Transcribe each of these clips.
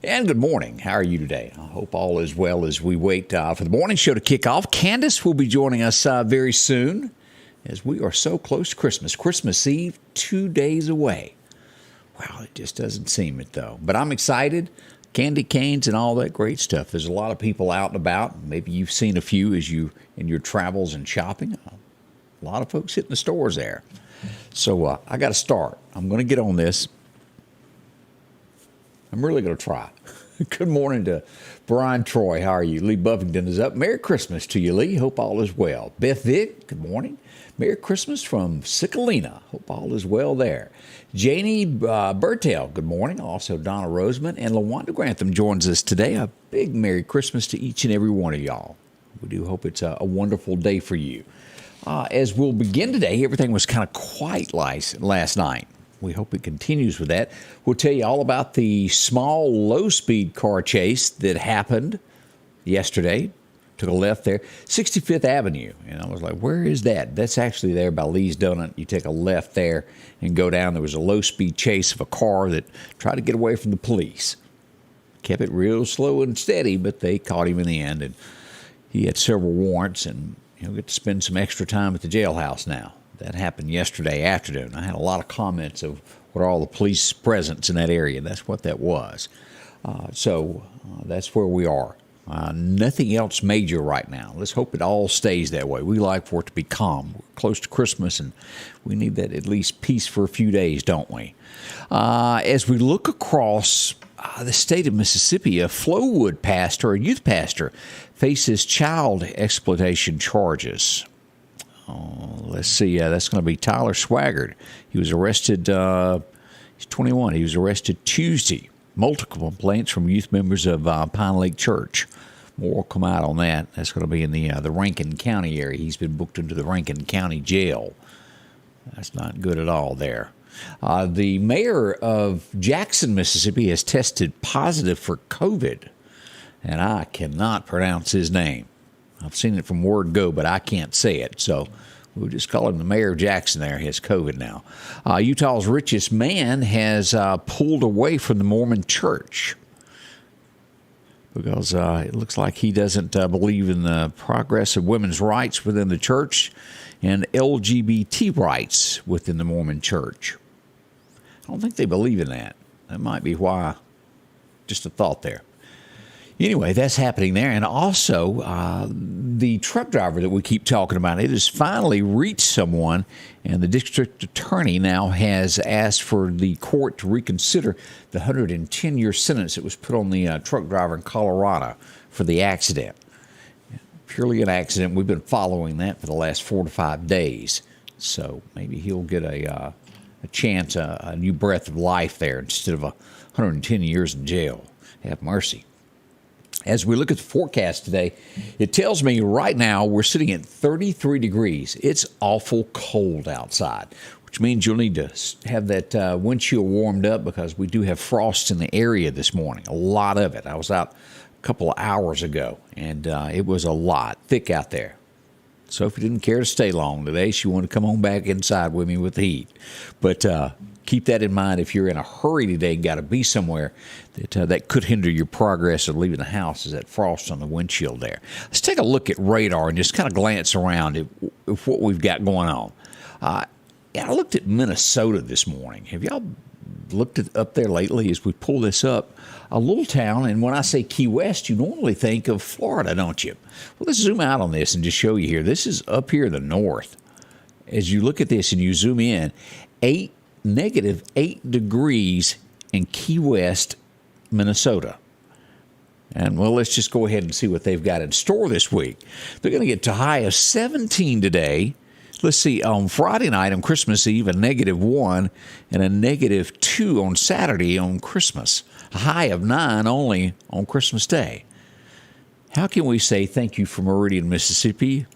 And good morning. How are you today? I hope all is well as we wait for the morning show to kick off. Candace will be joining us very soon as we are so close to Christmas. Christmas Eve, 2 days away. Wow, it just doesn't seem it, though. But I'm excited. Candy canes and all that great stuff. There's a lot of people out and about. Maybe you've seen a few as you in your travels and shopping. A lot of folks hitting the stores there. So I got to start. I'm going to get on this. I'm really going to try. Good morning to Brian Troy. How are you? Lee Buffington is up. Merry Christmas to you, Lee. Hope all is well. Beth Vick, good morning. Merry Christmas from Sicalina. Hope all is well there. Janie Bertel, good morning. Also Donna Roseman and LaWanda Grantham joins us today. A big Merry Christmas to each and every one of y'all. We do hope it's a wonderful day for you. As we'll begin today, everything was kind of quiet last night. We hope it continues with that. We'll tell you all about the small, low-speed car chase that happened yesterday. Took a left there, 65th Avenue. And I was like, where is that? That's actually there by Lee's Donut. You take a left there and go down. There was a low-speed chase of a car that tried to get away from the police. Kept it real slow and steady, but they caught him in the end. And he had several warrants, and he'll get to spend some extra time at the jailhouse now. That happened yesterday afternoon. I had a lot of comments of what are all the police presence in that area. That's what that was. So that's where we are. Nothing else major right now. Let's hope it all stays that way. We like for it to be calm. We're close to Christmas, and we need that at least peace for a few days, don't we? As we look across the state of Mississippi, a Flowood pastor, a youth pastor, faces child exploitation charges. Let's see. That's going to be Tyler Swaggart. He was arrested. He's 21. He was arrested Tuesday. Multiple complaints from youth members of Pine Lake Church. More will come out on that. That's going to be in the Rankin County area. He's been booked into the Rankin County Jail. That's not good at all there. The mayor of Jackson, Mississippi, has tested positive for COVID, and I cannot pronounce his name. I've seen it from word go, but I can't say it. So we'll just call him the mayor of Jackson there. He has COVID now. Utah's richest man has pulled away from the Mormon church because it looks like he doesn't believe in the progress of women's rights within the church and LGBT rights within the Mormon church. I don't think they believe in that. That might be why. Just a thought there. Anyway, that's happening there. And also, the truck driver that we keep talking about, it has finally reached someone, and the district attorney now has asked for the court to reconsider the 110-year sentence that was put on the truck driver in Colorado for the accident. Purely an accident. We've been following that for the last 4 to 5 days. So maybe he'll get a chance, a new breath of life there instead of 110 years in jail. Have mercy. As we look at the forecast today, it tells me right now we're sitting at 33 degrees. It's awful cold outside, which means you'll need to have that windshield warmed up because we do have frost in the area this morning, a lot of it. I was out a couple of hours ago, and it was a lot, thick out there. So if you didn't care to stay long today, so you want to come on back inside with me with the heat. But keep that in mind if you're in a hurry today and got to be somewhere that could hinder your progress of leaving the house is that frost on the windshield there. Let's take a look at radar and just kind of glance around at what we've got going on. I looked at Minnesota this morning. Have y'all looked up there lately as we pull this up? A little town, and when I say Key West, you normally think of Florida, don't you? Well, let's zoom out on this and just show you here. This is up here in the north. As you look at this and you zoom in, negative 8 degrees in Key West, Minnesota. And, well, let's just go ahead and see what they've got in store this week. They're going to get to a high of 17 today. Let's see, on Friday night on Christmas Eve, a -1 and a -2 on Saturday on Christmas. A high of 9 only on Christmas Day. How can we say thank you for Meridian, Mississippi,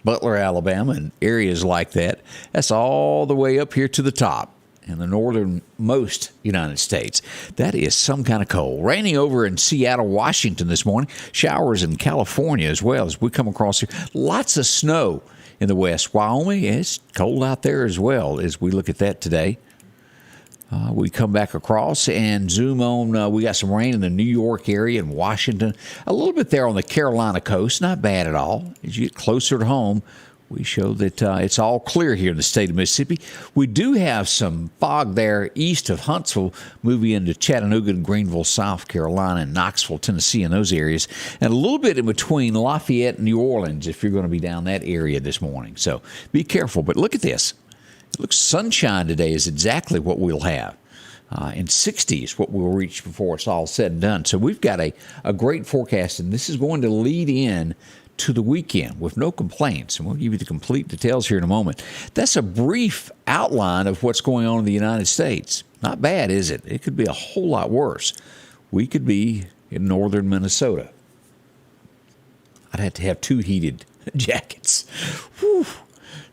Butler, Alabama, and areas like that? That's all the way up here to the top in the northernmost United States. That is some kind of cold. Raining over in Seattle, Washington this morning. Showers in California as well as we come across here. Lots of snow in the west. Wyoming, it's cold out there as well as we look at that today. We come back across and zoom on. We got some rain in the New York area and Washington. A little bit there on the Carolina coast. Not bad at all. As you get closer to home, we show that it's all clear here in the state of Mississippi. We do have some fog there east of Huntsville, moving into Chattanooga and Greenville, South Carolina, and Knoxville, Tennessee, in those areas. And a little bit in between Lafayette and New Orleans if you're going to be down that area this morning. So be careful. But look at this. It looks sunshine today is exactly what we'll have. And 60 is what we'll reach before it's all said and done. So we've got a great forecast, and this is going to lead in to the weekend with no complaints. And we'll give you the complete details here in a moment. That's a brief outline of what's going on in the United States. Not bad, is it? It could be a whole lot worse. We could be in northern Minnesota. I'd have to have 2 heated jackets. Whew.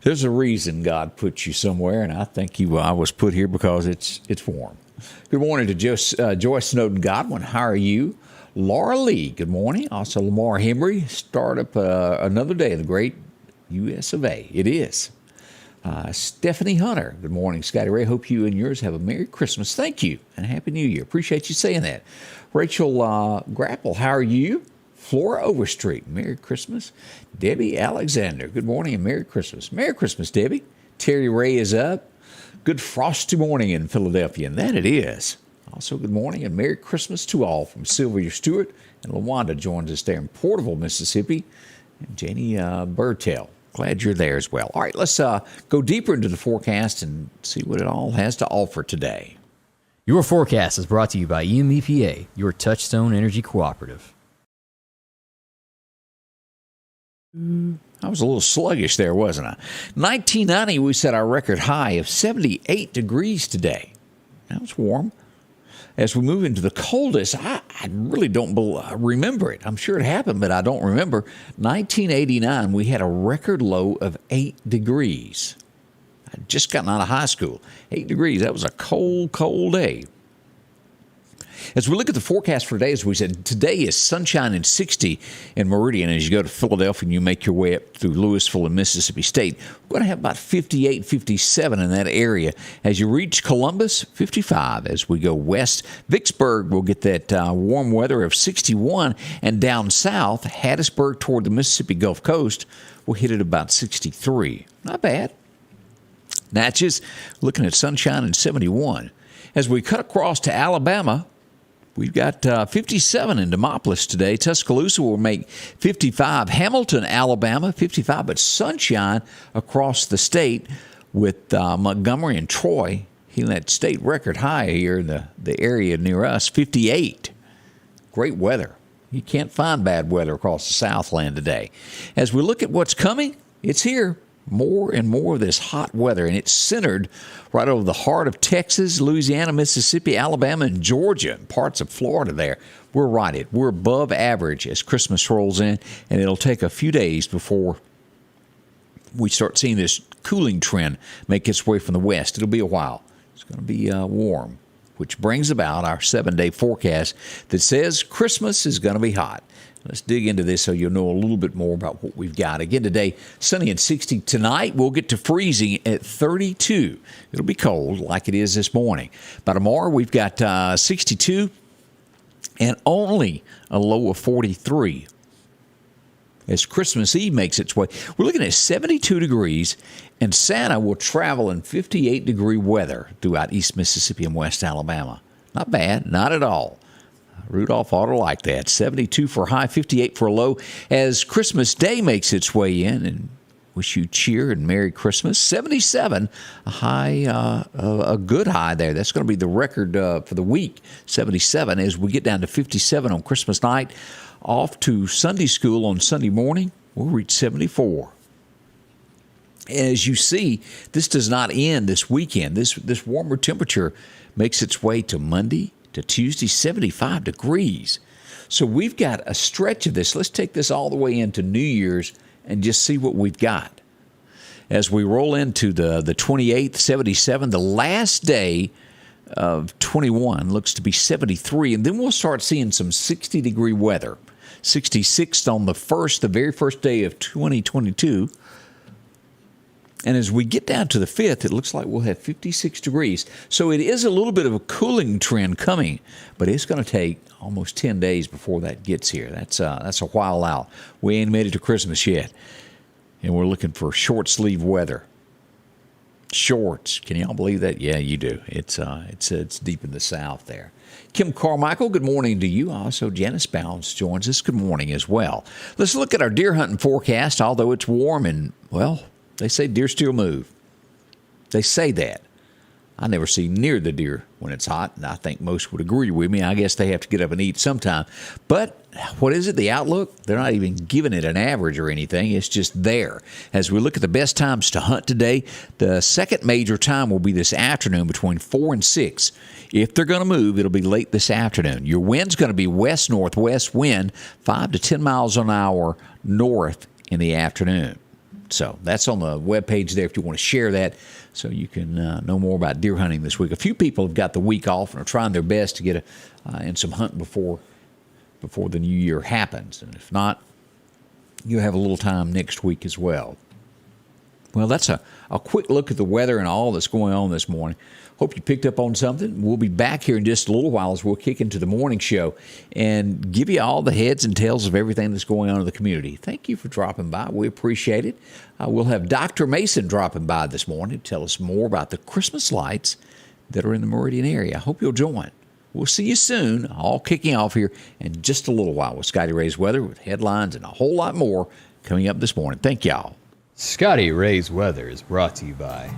There's a reason God put you somewhere, and I think I was put here because it's warm. Good morning to Joyce Snowden Godwin. How are you? Laura Lee, good morning. Also, Lamar Henry, start up another day of the great U.S. of A. It is. Stephanie Hunter, good morning. Scotty Ray, hope you and yours have a Merry Christmas. Thank you, and Happy New Year. Appreciate you saying that. Rachel Grapple, how are you? Flora Overstreet, Merry Christmas. Debbie Alexander, good morning and Merry Christmas. Merry Christmas, Debbie. Terry Ray is up. Good frosty morning in Philadelphia, and that it is. Also, good morning and Merry Christmas to all from Sylvia Stewart, and LaWanda joins us there in Porterville, Mississippi, and Janie Burtell. Glad you're there as well. All right, let's go deeper into the forecast and see what it all has to offer today. Your forecast is brought to you by EMEPA, your Touchstone Energy Cooperative. I was a little sluggish there, wasn't I? 1990, we set our record high of 78 degrees today. That was warm. As we move into the coldest, I really don't remember it. I'm sure it happened, but I don't remember. 1989, we had a record low of 8 degrees. I'd just gotten out of high school. 8 degrees. That was a cold, cold day. As we look at the forecast for today, as we said, today is sunshine and 60 in Meridian. As you go to Philadelphia and you make your way up through Louisville and Mississippi State, we're going to have about 58, 57 in that area. As you reach Columbus, 55. As we go west, Vicksburg will get that warm weather of 61. And down south, Hattiesburg toward the Mississippi Gulf Coast will hit at about 63. Not bad. Natchez, looking at sunshine and 71. As we cut across to Alabama, we've got 57 in Demopolis today. Tuscaloosa will make 55. Hamilton, Alabama, 55. But sunshine across the state with Montgomery and Troy hitting that state record high here in the area near us, 58. Great weather. You can't find bad weather across the Southland today. As we look at what's coming, it's here. More and more of this hot weather, and it's centered right over the heart of Texas, Louisiana, Mississippi, Alabama, and Georgia, and parts of Florida there. We're right. We're above average as Christmas rolls in, and it'll take a few days before we start seeing this cooling trend make its way from the west. It'll be a while. It's going to be warm, which brings about our 7-day forecast that says Christmas is going to be hot. Let's dig into this so you'll know a little bit more about what we've got. Again today, sunny and 60. Tonight, we'll get to freezing at 32. It'll be cold like it is this morning. By tomorrow, we've got 62 and only a low of 43. As Christmas Eve makes its way, we're looking at 72 degrees, and Santa will travel in 58-degree weather throughout East Mississippi and West Alabama. Not bad, not at all. Rudolph ought to like that. 72 for a high, 58 for a low. As Christmas Day makes its way in, and wish you cheer and Merry Christmas. 77, a high, a good high there. That's going to be the record for the week. 77 as we get down to 57 on Christmas night. Off to Sunday school on Sunday morning, we'll reach 74. As you see, this does not end this weekend. This warmer temperature makes its way to Monday, to Tuesday, 75 degrees. So we've got a stretch of this. Let's take this all the way into New Year's and just see what we've got. As we roll into the 28th, 77, the last day of 21 looks to be 73, and then we'll start seeing some 60-degree weather. 66 on the very first day of 2022. And as we get down to the 5th, it looks like we'll have 56 degrees. So it is a little bit of a cooling trend coming, but it's going to take almost 10 days before that gets here. That's a while out. We ain't made it to Christmas yet, and we're looking for short sleeve weather. Shorts. Can y'all believe that? Yeah, you do. It's deep in the South there. Kim Carmichael, good morning to you. Also, Janice Bounds joins us. Good morning as well. Let's look at our deer hunting forecast. Although it's warm and, well, they say deer still move. They say that. I never see near the deer when it's hot, and I think most would agree with me. I guess they have to get up and eat sometime. But what is it, the outlook? They're not even giving it an average or anything. It's just there. As we look at the best times to hunt today, the second major time will be this afternoon between 4 and 6. If they're going to move, it'll be late this afternoon. Your wind's going to be west-northwest wind, 5 to 10 miles an hour north in the afternoon. So that's on the webpage there if you want to share that so you can know more about deer hunting this week. A few people have got the week off and are trying their best to get in some hunting before the new year happens. And if not, you'll have a little time next week as well. Well, that's a quick look at the weather and all that's going on this morning. Hope you picked up on something. We'll be back here in just a little while as we'll kick into the morning show and give you all the heads and tails of everything that's going on in the community. Thank you for dropping by. We appreciate it. We'll have Dr. Mason dropping by this morning to tell us more about the Christmas lights that are in the Meridian area. I hope you'll join. We'll see you soon, all kicking off here in just a little while with Scotty Ray's weather, with headlines and a whole lot more coming up this morning. Thank y'all. Scotty Ray's weather is brought to you by